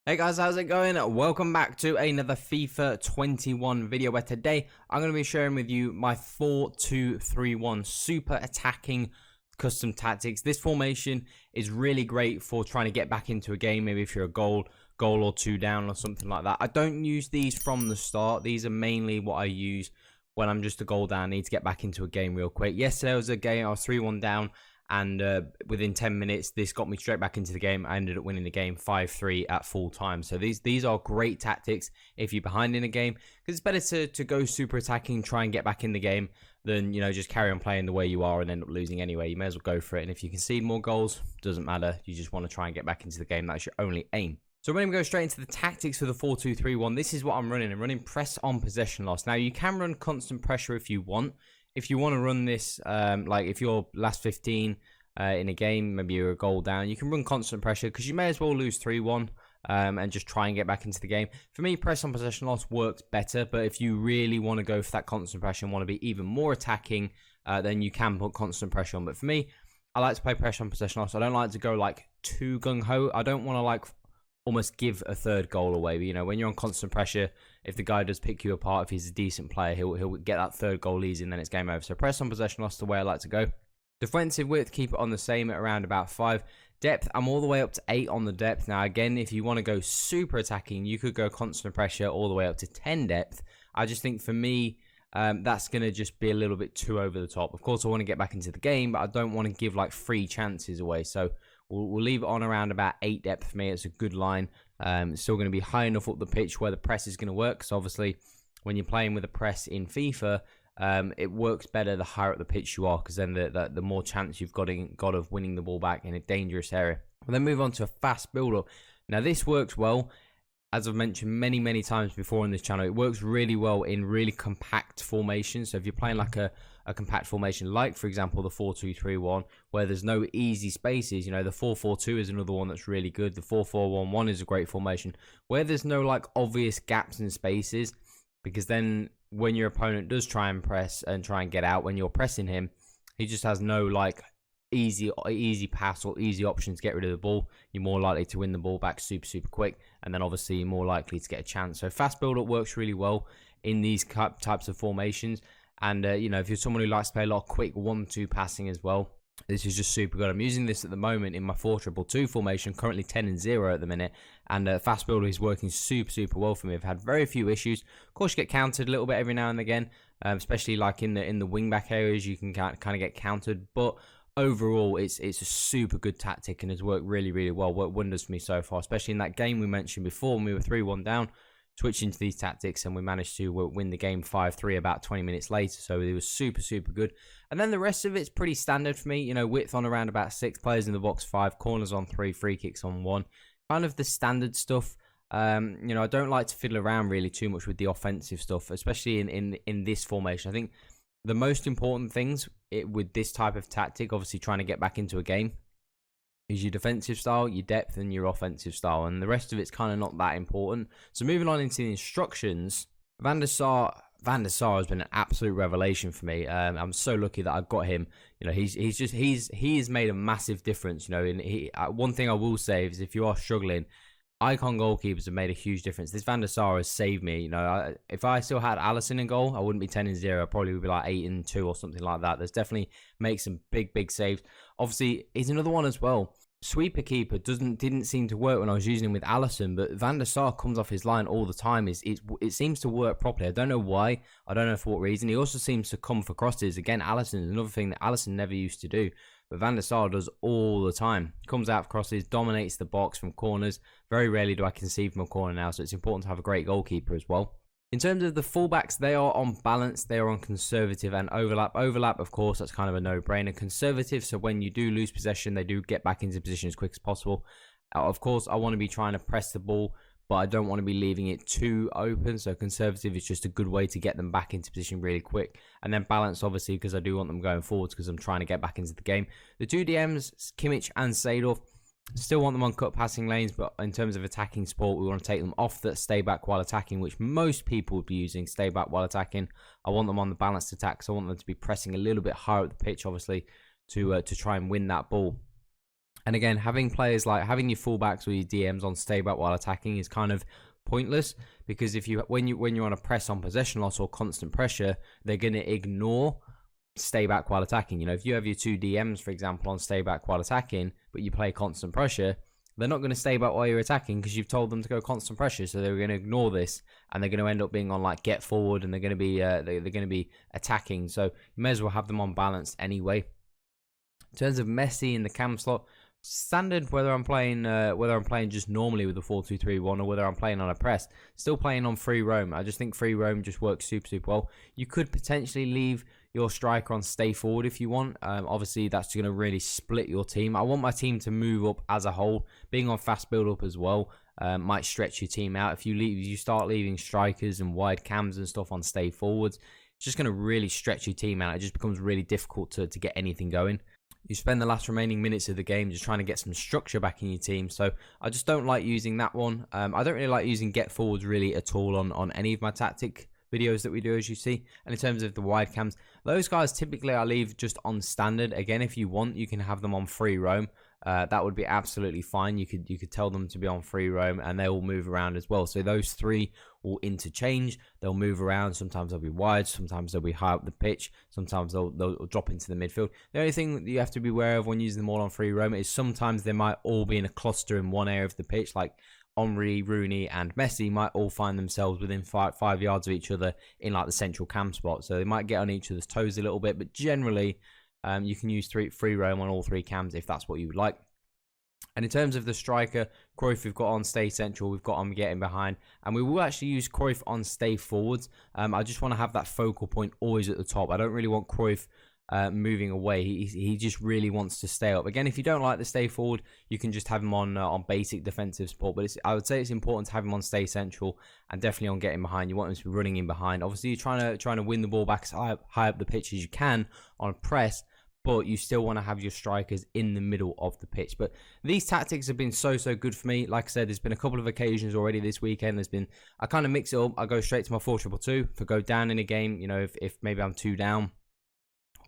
Hey guys, how's it going? Welcome back to another FIFA 21 video where today I'm going to be sharing with you my 4-2-3-1 super attacking custom tactics. This formation is really great for trying to get back into a game, maybe if you're a goal or two down or something like that. I don't use these from the start. These are mainly what I use when I'm just a goal down, need to get back into a game real quick. Yesterday was a game, I was 3-1 down. And within 10 minutes, this got me straight back into the game. I ended up winning the game 5-3 at full time. So these are great tactics if you're behind in a game, because it's better to go super attacking, try and get back in the game, than just carry on playing the way you are and end up losing anyway. You may as well go for it. And if you concede more goals, doesn't matter. You just want to try and get back into the game. That's your only aim. So we're going to go straight into the tactics for the 4-2-3-1. This is what I'm running. I'm running press on possession loss. Now you can run constant pressure if you want. If you want to run this, like if you're last 15 in a game, maybe you're a goal down, you can run constant pressure because you may as well lose 3-1 and just try and get back into the game. For me, press on possession loss works better, but if you really want to go for that constant pressure and want to be even more attacking, then you can put constant pressure on. But for me, I like to play pressure on possession loss. I don't like to go like too gung-ho. I don't want to like almost give a third goal away. But, when you're on constant pressure, if the guy does pick you apart, if he's a decent player, he'll get that third goal easy and then it's game over. So press on possession loss the way I like to go. Defensive width, keep it on the same at around about 5. Depth, I'm all the way up to 8 on the depth. Now again, if you want to go super attacking, you could go constant pressure all the way up to 10 depth. I just think for me, that's going to just be a little bit too over the top. Of course, I want to get back into the game, but I don't want to give like free chances away. So we'll leave it on around about 8 depth for me. It's a good line. It's still going to be high enough up the pitch where the press is going to work. So obviously, when you're playing with a press in FIFA, it works better the higher up the pitch you are, because then the more chance you've got of winning the ball back in a dangerous area. We'll then move on to a fast build-up. Now this works well. As I've mentioned many times before on this channel, it works really well in really compact formations. So if you're playing like a compact formation, like for example the 4-2-3-1, where there's no easy spaces, the 4-4-2 is another one that's really good. The 4-4-1-1 is a great formation where there's no like obvious gaps and spaces, because then when your opponent does try and press and try and get out, when you're pressing him, he just has no like easy pass or easy option to get rid of the ball. You're more likely to win the ball back super quick, and then obviously you're more likely to get a chance. So fast build up works really well in these types of formations. And if you're someone who likes to play a lot of quick 1-2 passing as well, this is just super good. I'm using this at the moment in my 4-2-2 formation, currently 10-0 at the minute, and fast builder is working super well for me. I've had very few issues. Of course, you get countered a little bit every now and again, especially like in the wing back areas, you can kind of get countered, but overall it's a super good tactic and has worked really well. Worked wonders for me so far, especially in that game we mentioned before when we were 3-1 down. Switching to these tactics and we managed to win the game 5-3 about 20 minutes later. So it was super good. And then the rest of it's pretty standard for me. Width on around about 6, players in the box 5, corners on 3, free kicks on 1. Kind of the standard stuff. I don't like to fiddle around really too much with the offensive stuff, especially in this formation. I think the most important things with this type of tactic, obviously trying to get back into a game, is your defensive style, your depth, and your offensive style, and the rest of it's kind of not that important. So moving on into the instructions, Van der Sar has been an absolute revelation for me. I'm so lucky that I got him. He has made a massive difference. One thing I will say is if you are struggling, icon goalkeepers have made a huge difference. This Van der Sar has saved me. If I still had Alisson in goal, I wouldn't be 10-0. I probably would be like 8-2 or something like that. There's definitely makes some big saves. Obviously, he's another one as well. Sweeper keeper didn't seem to work when I was using him with Alisson, but Van der Sar comes off his line all the time. It seems to work properly. I don't know why. I don't know for what reason. He also seems to come for crosses. Again, Alisson is another thing that Alisson never used to do, but Van der Sar does all the time. Comes out for crosses, dominates the box from corners. Very rarely do I concede from a corner now, so it's important to have a great goalkeeper as well. In terms of the fullbacks, they are on balance, they are on conservative and overlap. Overlap, of course, that's kind of a no-brainer. Conservative, so when you do lose possession, they do get back into position as quick as possible. Of course, I want to be trying to press the ball, but I don't want to be leaving it too open. So conservative is just a good way to get them back into position really quick. And then balance, obviously, because I do want them going forwards because I'm trying to get back into the game. The two DMs, Kimmich and Seedorf, still want them on cut passing lanes, but in terms of attacking support, we want to take them off that stay back while attacking, which most people would be using, stay back while attacking. I want them on the balanced attack, so I want them to be pressing a little bit higher at the pitch, obviously, to try and win that ball. And again, having players like having your fullbacks or your DMs on stay back while attacking is kind of pointless, because if you when you're on a press on possession loss or constant pressure, they're going to ignore stay back while attacking. You know, if you have your two DMs, for example, on stay back while attacking, but you play constant pressure, they're not going to stay back while you're attacking because you've told them to go constant pressure. So they're going to ignore this, and they're going to end up being on like get forward, and they're going to be they're going to be attacking. So you may as well have them on balance anyway. In terms of Messi in the cam slot, standard, whether I'm playing just normally with the 4-2-3-1 or whether I'm playing on a press, still playing on free roam. I just think free roam just works super well. You could potentially leave your striker on stay forward if you want. Obviously that's going to really split your team. I want my team to move up as a whole. Being on fast build up as well might stretch your team out. If you start leaving strikers and wide cams and stuff on stay forwards, it's just going to really stretch your team out. It just becomes really difficult to get anything going. You spend the last remaining minutes of the game just trying to get some structure back in your team. So I just don't like using that one. I don't really like using get forwards really at all on any of my tactic videos that we do, as you see. And in terms of the wide cams, those guys typically I leave just on standard. Again, if you want, you can have them on free roam. That would be absolutely fine. You could tell them to be on free roam, and they will move around as well. So those three will interchange. They'll move around. Sometimes they'll be wide. Sometimes they'll be high up the pitch. Sometimes they'll drop into the midfield. The only thing that you have to be aware of when using them all on free roam is sometimes they might all be in a cluster in one area of the pitch, like Henry, Rooney, and Messi might all find themselves within 5 yards of each other in like the central cam spot. So they might get on each other's toes a little bit, but generally you can use free roam on all three cams if that's what you would like. And in terms of the striker, Cruyff we've got on stay central, we've got on getting behind, and we will actually use Cruyff on stay forwards. I just want to have that focal point always at the top. I don't really want Cruyff moving away. He just really wants to stay up. Again, if you don't like the stay forward, you can just have him on basic defensive support. But I would say it's important to have him on stay central and definitely on getting behind. You want him to be running in behind. Obviously, you're trying to win the ball back as high up the pitch as you can on a press, but you still want to have your strikers in the middle of the pitch. But these tactics have been so good for me. Like I said, there's been a couple of occasions already this weekend. I kind of mix it up. I go straight to my 4-2-2. If I go down in a game, you know, if maybe I'm 2 down,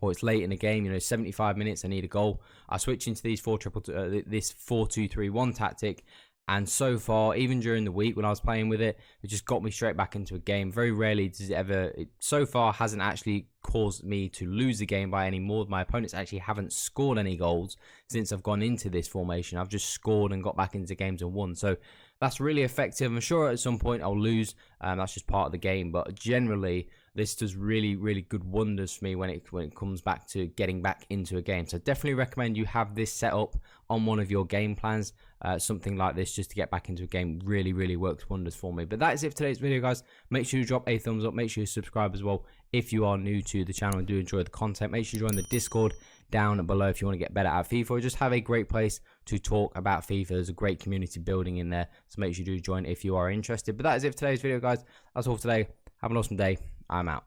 or it's late in the game, you know, 75 minutes, I need a goal, I switch into these this 4-2-3-1 tactic. And so far, even during the week when I was playing with it, it just got me straight back into a game. Very rarely does it so far hasn't actually caused me to lose the game by any more. My opponents actually haven't scored any goals since I've gone into this formation. I've just scored and got back into games and won. So that's really effective. I'm sure at some point I'll lose. That's just part of the game. But generally, this does really good wonders for me when it comes back to getting back into a game. So definitely recommend you have this set up on one of your game plans. Something like this just to get back into a game really works wonders for me. But that is it for today's video, guys. Make sure you drop a thumbs up. Make sure you subscribe as well if you are new to the channel and do enjoy the content. Make sure you join the Discord down below if you want to get better at FIFA, or just have a great place to talk about FIFA. There's a great community building in there, so make sure you do join if you are interested. But that is it for today's video, guys. That's all for today. Have an awesome day. I'm out.